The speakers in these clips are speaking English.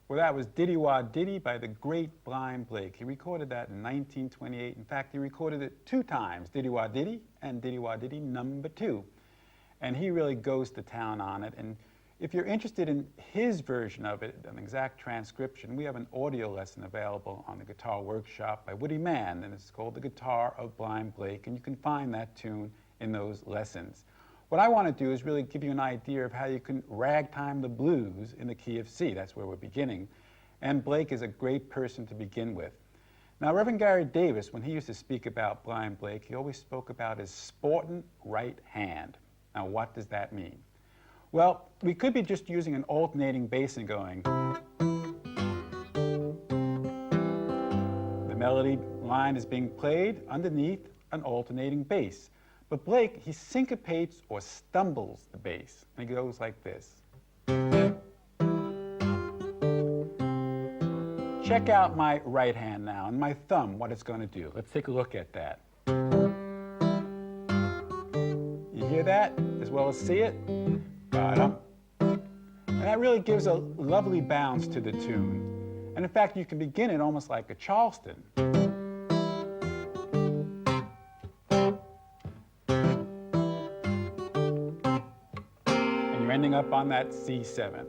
Well, that was Diddie Wah Diddie by the great Blind Blake. He recorded that in 1928. In fact, he recorded it 2 times, Diddie Wah Diddie and Diddie Wah Diddie #2. And he really goes to town on it. And if you're interested in his version of it, an exact transcription, we have an audio lesson available on the Guitar Workshop by Woody Mann, and it's called The Guitar of Blind Blake, and you can find that tune in those lessons. What I want to do is really give you an idea of how you can ragtime the blues in the key of C. That's where we're beginning. And Blake is a great person to begin with. Now, Reverend Gary Davis, when he used to speak about Blind Blake, he always spoke about his sportin' right hand. Now, what does that mean? Well, we could be just using an alternating bass and going. The melody line is being played underneath an alternating bass. But Blake, he syncopates or stumbles the bass, and he goes like this. Check out my right hand now, and my thumb, what it's going to do. Let's take a look at that. You hear that, as well as see it? Ba-dum. And that really gives a lovely bounce to the tune. And in fact, you can begin it almost like a Charleston. Ending up on that C7.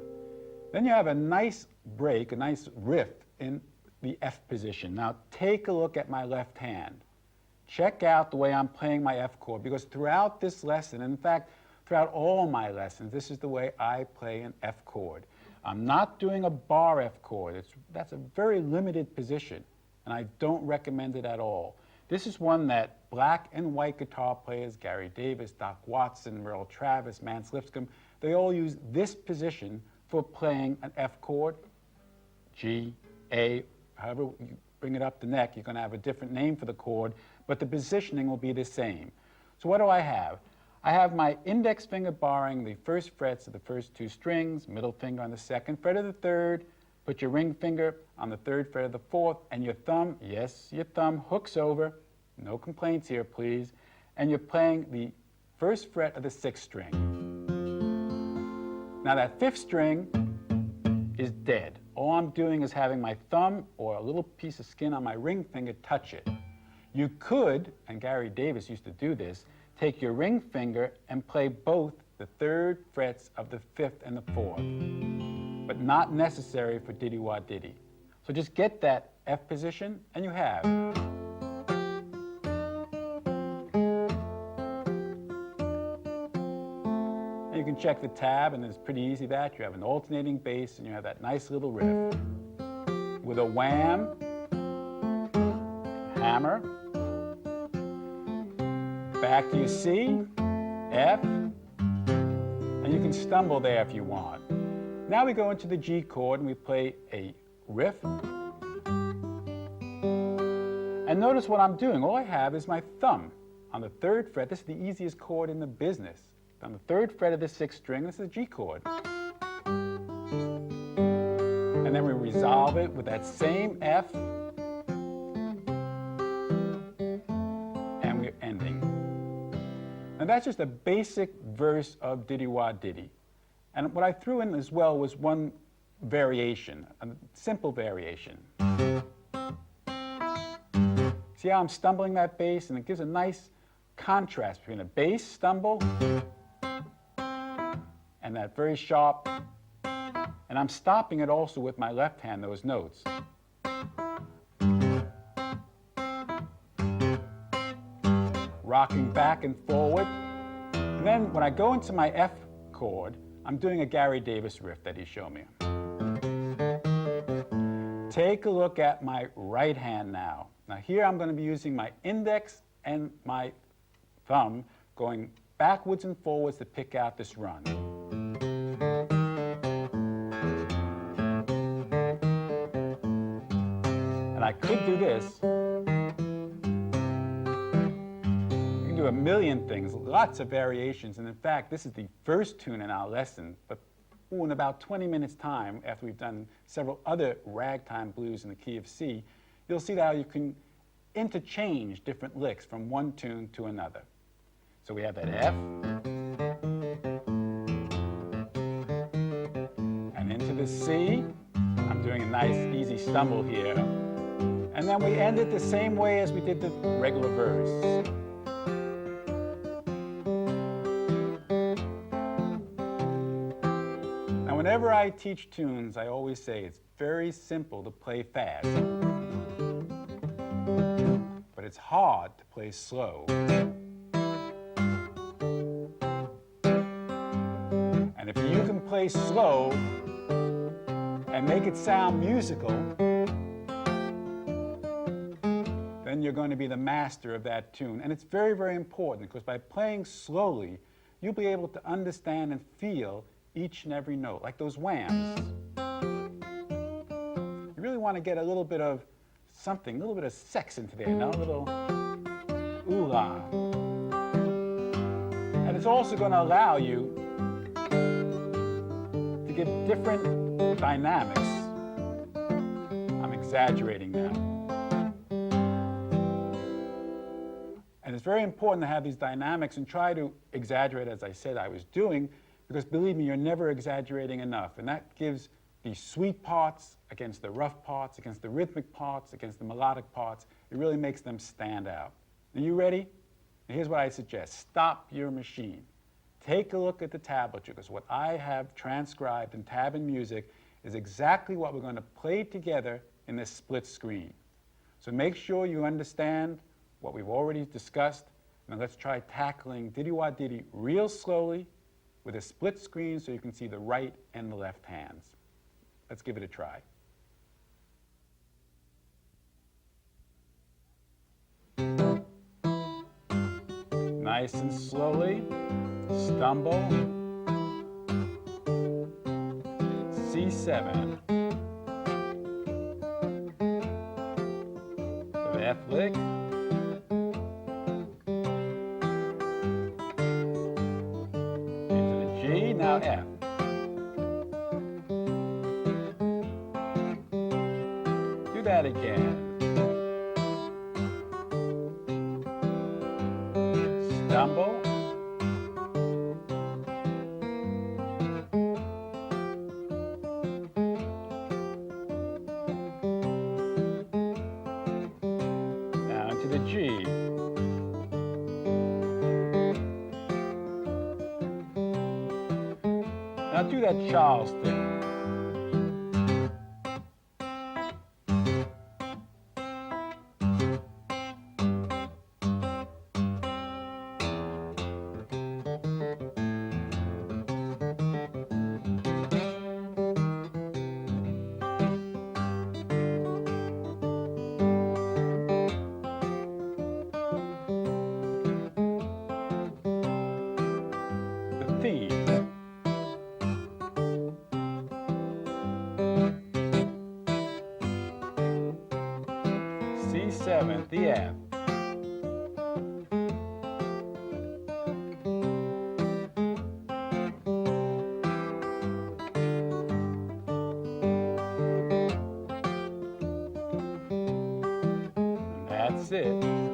Then you have a nice break, a nice riff in the F position. Now take a look at my left hand. Check out the way I'm playing my F chord, because throughout this lesson, in fact, throughout all my lessons, this is the way I play an F chord. I'm not doing a bar F chord. That's a very limited position, and I don't recommend it at all. This is one that black and white guitar players, Gary Davis, Doc Watson, Merle Travis, Mance Lipscomb, they all use this position for playing an F chord, G, A, however you bring it up the neck, you're going to have a different name for the chord, but the positioning will be the same. So what do I have? I have my index finger barring the first frets of the first 2 strings, middle finger on the 2nd fret of the 3rd, put your ring finger on the 3rd fret of the 4th, and your thumb, yes, your thumb hooks over, no complaints here please, and you're playing the 1st fret of the 6th string. Now that 5th string is dead. All I'm doing is having my thumb or a little piece of skin on my ring finger touch it. You could, and Gary Davis used to do this, take your ring finger and play both the 3rd frets of the 5th and the 4th, but not necessary for Diddie Wah Diddie. So just get that F position and you have. You can check the tab, and it's pretty easy that. You have an alternating bass, and you have that nice little riff. With a wham, hammer, back to your C, F, and you can stumble there if you want. Now we go into the G chord, and we play a riff. And notice what I'm doing. All I have is my thumb on the 3rd fret. This is the easiest chord in the business. On the 3rd fret of the 6th string, this is a G chord. And then we resolve it with that same F, and we're ending. Now that's just a basic verse of Diddie Wah Diddie. And what I threw in as well was one variation, a simple variation. See how I'm stumbling that bass, and it gives a nice contrast between a bass stumble and that very sharp, and I'm stopping it also with my left hand, those notes. Rocking back and forward. And then when I go into my F chord, I'm doing a Gary Davis riff that he showed me. Take a look at my right hand now. Now here I'm going to be using my index and my thumb going backwards and forwards to pick out this run. And I could do this. You can do a million things, lots of variations, and in fact, this is the first tune in our lesson, but in about 20 minutes time, after we've done several other ragtime blues in the key of C, you'll see how you can interchange different licks from one tune to another. So we have that F, and into the C. I'm doing a nice easy stumble here. And then we end it the same way as we did the regular verse. Now whenever I teach tunes, I always say it's very simple to play fast, but it's hard to play slow. And if you can play slow and make it sound musical, then you're going to be the master of that tune. And it's very, very important, because by playing slowly, you'll be able to understand and feel each and every note, like those whams. You really want to get a little bit of something, a little bit of sex into there, a little ooh-la. And it's also going to allow you to give different dynamics. I'm exaggerating now. And it's very important to have these dynamics and try to exaggerate, as I said I was doing, because believe me, you're never exaggerating enough. And that gives the sweet parts against the rough parts, against the rhythmic parts, against the melodic parts. It really makes them stand out. Are you ready? And here's what I suggest. Stop your machine. Take a look at the tablature, because what I have transcribed in tab and music is exactly what we're going to play together in this split screen. So make sure you understand what we've already discussed. Now let's try tackling Diddie Wah Diddie real slowly with a split screen so you can see the right and the left hands. Let's give it a try. Nice and slowly. Stumble. C7. F lick. Into the G, now F. Do that again. Stumble. To the G. Now do that Charleston. Theme. C7, the F. And that's it.